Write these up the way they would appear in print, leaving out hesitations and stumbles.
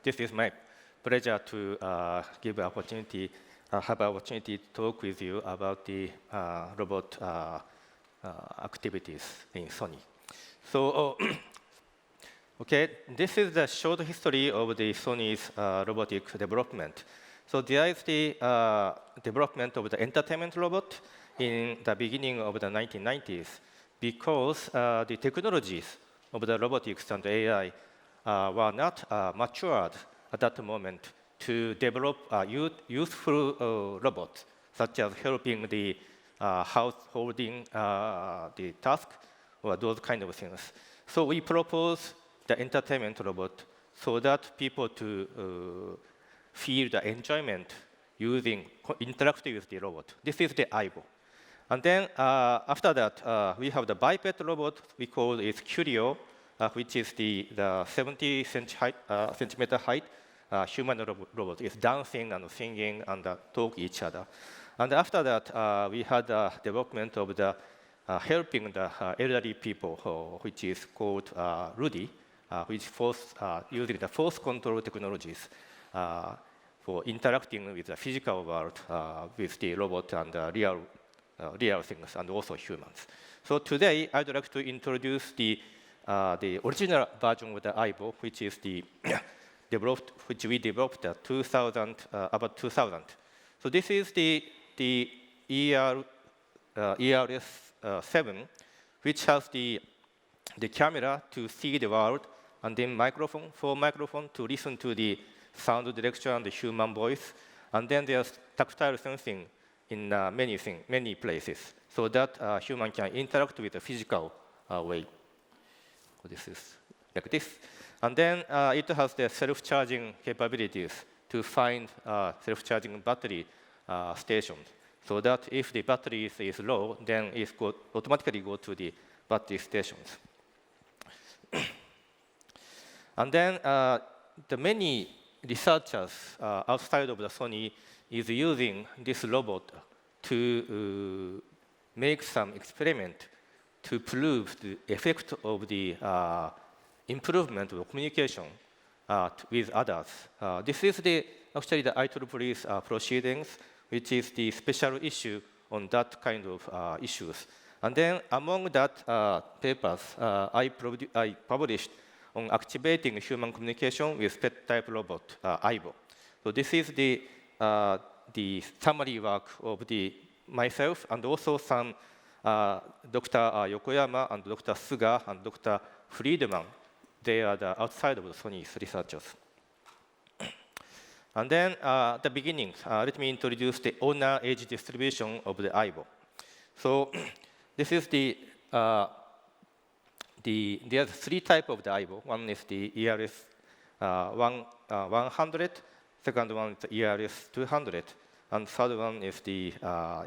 this is my pleasure to have opportunity to talk with you about the robot activities in Sony. So, okay, this is the short history of the Sony's robotic development. So there is the development of the entertainment robot in the beginning of the 1990s because the technologies of the robotics and AI were not matured at that moment to develop useful robots, such as helping the householding the task or those kind of things. So we propose the entertainment robot so that people to feel the enjoyment interacting with the robot. This is the aibo. And then after that, we have the biped robot. We call it Curio, which is the 70 centimeter height human robot. It's dancing and singing and talk each other. And after that, we had development of the helping the elderly people, which is called Rudy, which using the force control technologies for interacting with the physical world with the robot and real things, and also humans. So today, I'd like to introduce the original version of the aibo, which is which we developed at about 2000. So this is the ERS7, which has the camera to see the world, and then microphone to listen to the sound direction and the human voice, and then there's tactile sensing in many places, so that human can interact with the physical way. So this is like this. And then it has the self-charging capabilities to find self-charging battery stations, so that if the battery is low, then it automatically go to the battery stations. And then the many researchers outside of the Sony is using this robot to make some experiment to prove the effect of the improvement of communication with others. This is actually the IEEE's proceedings, which is the special issue on that kind of issues. And then among that papers, I published on activating human communication with pet-type robot, aibo. So this is the summary work of myself, and also some Dr. Yokoyama and Dr. Suga and Dr. Friedman. They are outside of the Sony's researchers. And then the beginning, let me introduce the owner age distribution of the aibo. So this is there's three types of the aibo. One is the ERS 100, second one is the ERS 200, and third one is the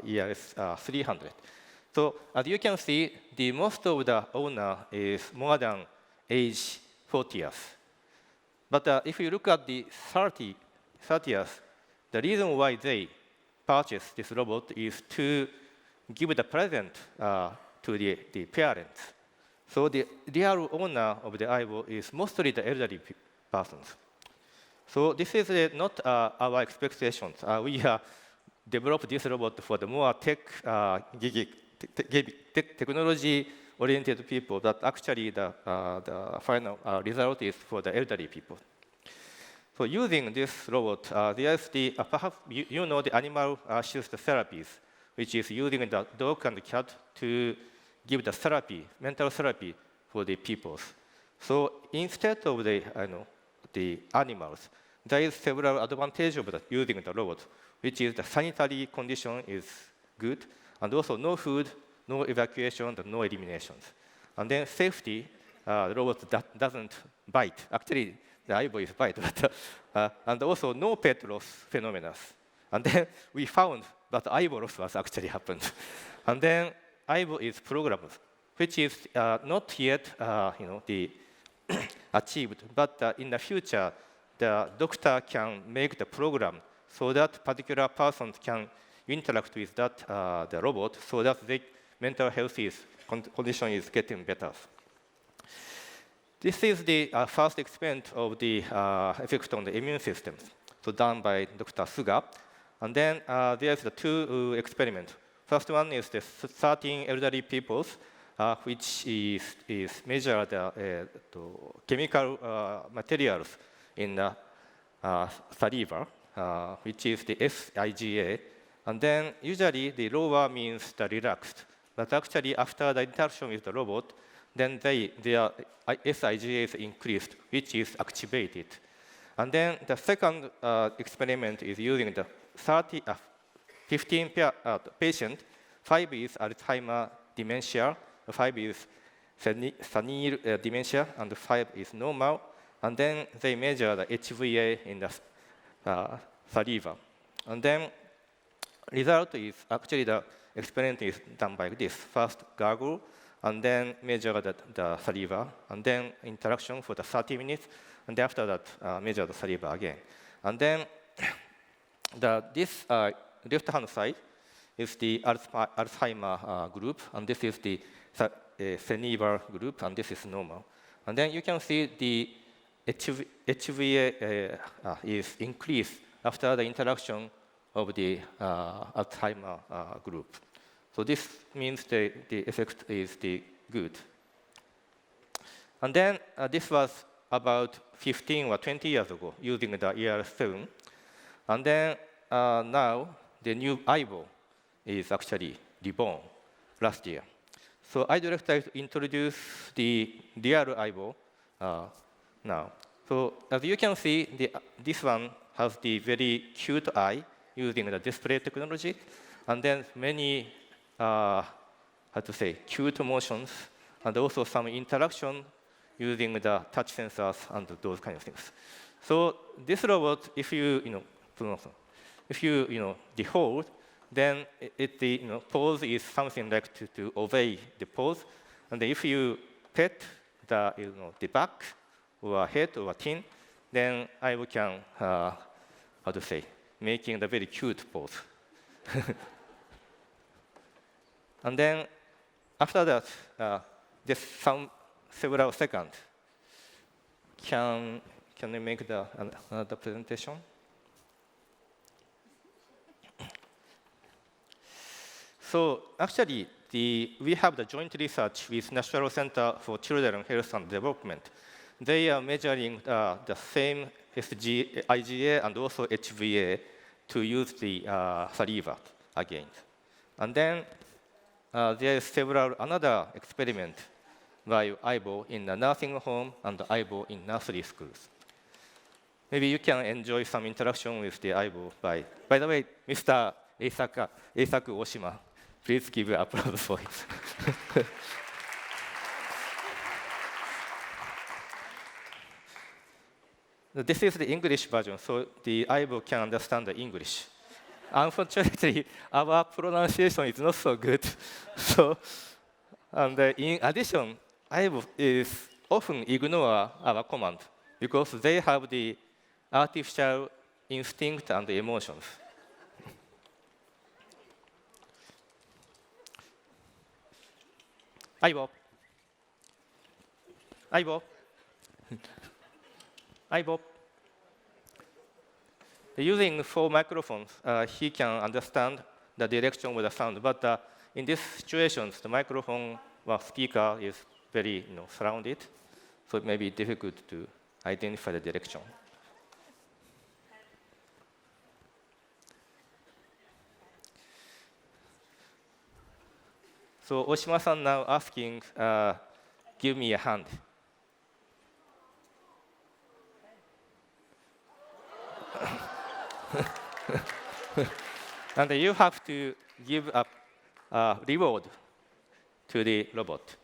ERS 300. So as you can see, the most of the owner is more than age 40 years. But if you look at the 30 years, the reason why they purchased this robot is to give the present to the parents. So the real owner of the aibo is mostly the elderly persons. So this is not our expectations. We developed this robot for the more technology-oriented people, but actually the final result is for the elderly people. So using this robot, there's perhaps you know the animal-assisted therapies, which is using the dog and the cat to give the therapy, mental therapy for the peoples. So instead of the animals, there is several advantages of using the robot, which is the sanitary condition is good, and also no food, no evacuation, and no eliminations. And then safety, the robot doesn't bite. Actually, the aibo is bite, but, and also no pet loss phenomena. And then we found that aibo loss was actually happened. And then aibo is programmed, which is not yet achieved, but in the future, the doctor can make the program so that particular person can interact with the robot, so that the mental health condition is getting better. This is the first experiment of the effect on the immune system, so done by Dr. Suga. And then there's the two experiments. First one is the 13 elderly people, which is measure the chemical materials in the saliva, which is the SIGA. And then usually the lower means the relaxed. But actually after the interaction with the robot, then their SIGA is increased, which is activated. And then the second experiment is using the 15 patient. 5 is Alzheimer dementia, 5 is senile dementia, and 5 is normal. And then they measure the HVA in the saliva. And then result is actually the experiment is done by this. First gargle, and then measure the saliva, and then interaction for the 30 minutes, and after that measure the saliva again. And then this left-hand side is the Alzheimer group, and this is the senile group, and this is normal. And then you can see the HVA is increased after the interaction of the Alzheimer group. So this means the effect is the good. And then this was about 15 or 20 years ago using the ER7. And then now the new aibo is actually reborn last year. So I'd like to introduce the real aibo now. So as you can see, this one has the very cute eye using the display technology, and then many cute motions, and also some interaction using the touch sensors and those kind of things. So this robot, if you hold, then the pose is something like to obey the pose, and if you pet the back or head or chin, then I can making the very cute pose. And then after that, just several seconds. Can we make another presentation? So actually, we have the joint research with National Center for Children Health and Development. They are measuring the same IgA and also HVA to use the saliva again. And then there is another experiment by aibo in the nursing home and aibo in nursery schools. Maybe you can enjoy some interaction with the aibo by the way, Mr. Eisaku Oshima, please give applause for it. This is the English version, so the aibo can understand the English. Unfortunately, our pronunciation is not so good. So, and in addition, aibo is often ignore our command because they have the artificial instinct and emotions. Aibo. Aibo. Aibo. Using 4 microphones, he can understand the direction with the sound. But in these situations, the microphone or speaker is very surrounded, so it may be difficult to identify the direction. So Oshima-san now asking, give me a hand. And you have to give a reward to the robot.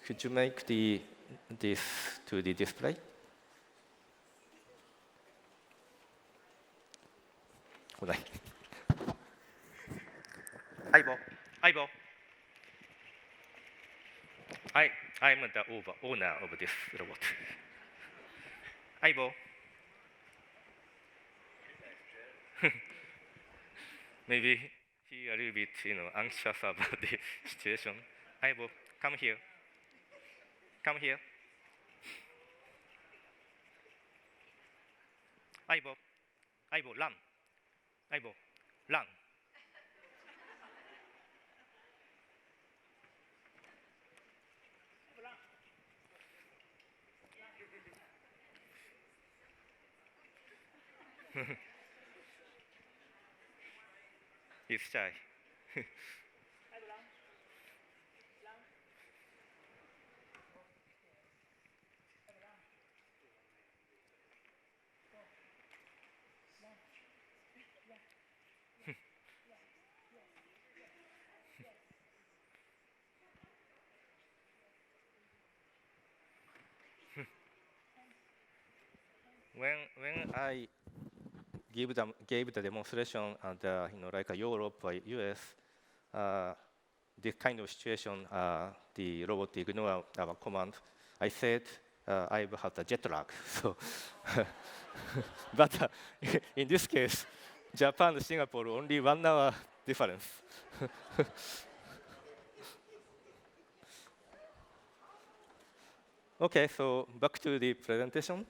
Could you make this to the display? Aibo. Aibo. I'm the owner of this robot. Aibo. Maybe he a little bit, anxious about the situation. Aibo, come here. Come here. Aibo, run. Aibo, run. He's shy. when I gave the demonstration at like Europe or US, this kind of situation, the robot ignore our command. I said I've had a jet lag. So, but in this case, Japan and Singapore only 1 hour difference. Okay, so back to the presentation.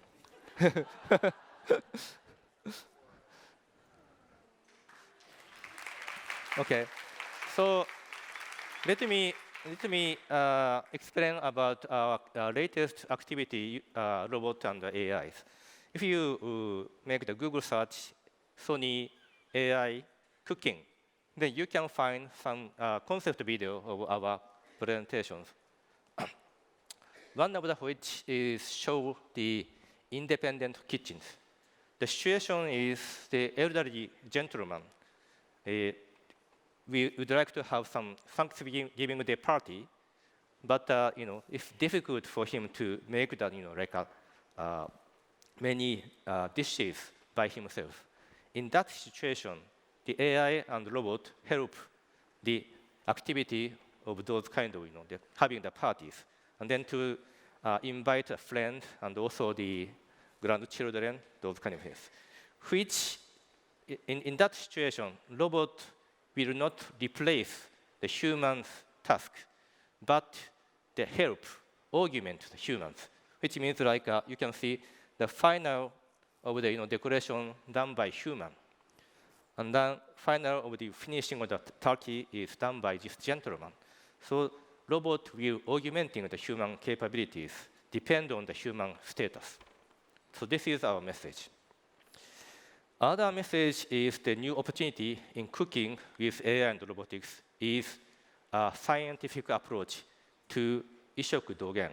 Okay, so let me explain about our latest activity, robot and AIs. If you make the Google search, Sony AI cooking, then you can find some concept video of our presentations. One of the which is show the independent kitchens. The situation is the elderly gentleman. We would like to have some Thanksgiving Day party, but it's difficult for him to make that like many dishes by himself. In that situation, the AI and robot help the activity of those kind of having the parties, and then to invite a friend and also the grandchildren, those kind of things. Which in that situation, robot will not replace the human's task, but they help augment the humans, which means like you can see the final of the decoration done by human, and then final of the finishing of the turkey is done by this gentleman. So robot will augmenting the human capabilities depend on the human status. So this is our message. Other message is the new opportunity in cooking with AI and robotics is a scientific approach to Ishoku Dogen.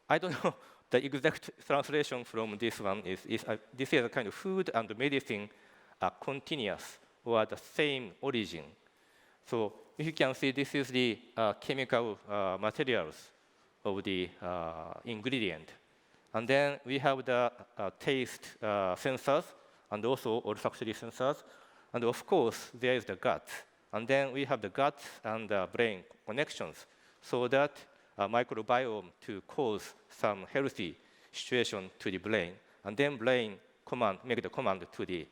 I don't know the exact translation from this one is this is a kind of food and medicine are continuous or the same origin. So if you can see, this is the chemical materials of the ingredient. And then we have the taste sensors, and also olfactory sensors. And of course, there is the gut. And then we have the gut and the brain connections, so that microbiome to cause some healthy situation to the brain. And then brain make the command to the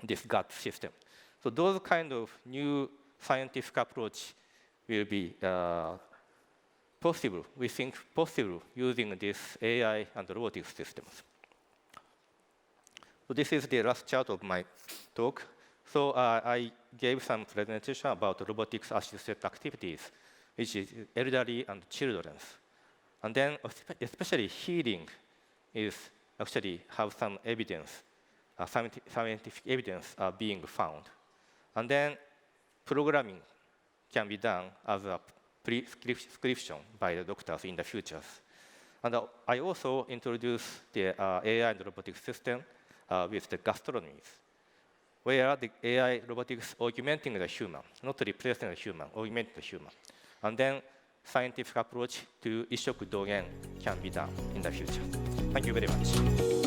this gut system. So those kind of new scientific approach will be possible, we think possible, using this AI and robotics systems. So this is the last chart of my talk. So I gave some presentation about robotics assisted activities, which is elderly and children's. And then especially healing is actually have some evidence, scientific evidence are being found. And then programming can be done as a prescription by the doctors in the future. And I also introduced the AI and robotics system with the gastronomies, where the AI robotics augmenting the human, not replacing the human, augmenting the human. And then scientific approach to Ishoku Dogen can be done in the future. Thank you very much.